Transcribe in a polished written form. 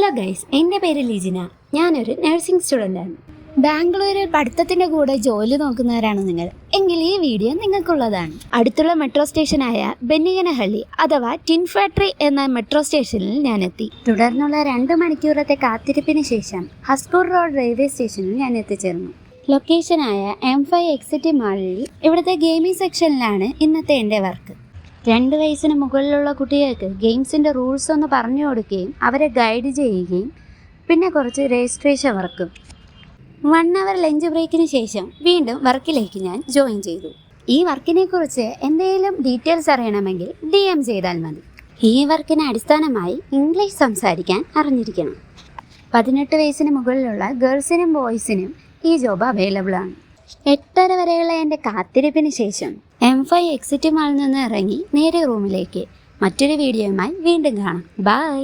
Hello guys, എൻ്റെ പേര് ലിജിന. ഞാനൊരു നഴ്സിംഗ് സ്റ്റുഡൻ്റാണ്. ബാംഗ്ലൂരിൽ പഠിത്തത്തിൻ്റെ കൂടെ ജോലി നോക്കുന്നവരാണ് നിങ്ങൾ എങ്കിൽ ഈ വീഡിയോ നിങ്ങൾക്കുള്ളതാണ്. അടുത്തുള്ള മെട്രോ സ്റ്റേഷനായ ബെന്നിഗനഹള്ളി അഥവാ ടിൻ ഫാക്ടറി എന്ന മെട്രോ സ്റ്റേഷനിൽ ഞാൻ എത്തി. തുടർന്നുള്ള 2 മണിക്കൂറത്തെ കാത്തിരിപ്പിന് ശേഷം ഹസ്പൂർ റോഡ് റെയിൽവേ സ്റ്റേഷനിൽ ഞാൻ എത്തിച്ചേർന്നു. ലൊക്കേഷനായ M5 എക്സിറ്റി മാളിൽ ഇവിടുത്തെ ഗെയിമിംഗ് സെക്ഷനിലാണ് ഇന്നത്തെ എൻ്റെ വർക്ക്. 2 വയസ്സിന് മുകളിലുള്ള കുട്ടികൾക്ക് ഗെയിംസിൻ്റെ റൂൾസ് ഒന്ന് പറഞ്ഞു കൊടുക്കുകയും അവരെ ഗൈഡ് ചെയ്യുകയും പിന്നെ കുറച്ച് രജിസ്ട്രേഷൻ വർക്കും. 1 അവർ ലഞ്ച് ബ്രേക്കിന് ശേഷം വീണ്ടും വർക്കിലേക്ക് ഞാൻ ജോയിൻ ചെയ്തു. ഈ വർക്കിനെ കുറിച്ച് എന്തെങ്കിലും ഡീറ്റെയിൽസ് അറിയണമെങ്കിൽ DM ചെയ്താൽ മതി. ഈ വർക്കിന് അടിസ്ഥാനമായി ഇംഗ്ലീഷ് സംസാരിക്കാൻ അറിഞ്ഞിരിക്കണം. 18 വയസ്സിന് മുകളിലുള്ള ഗേൾസിനും ബോയ്സിനും ഈ ജോബ് അവൈലബിൾ ആണ്. 8:30 വരെയുള്ള എൻ്റെ കാത്തിരിപ്പിന് ശേഷം M5 എക്സിറ്റ് മാളിൽ നിന്ന് ഇറങ്ങി നേരെ റൂമിലേക്ക്. മറ്റൊരു വീഡിയോയുമായി വീണ്ടും കാണാം. ബൈ.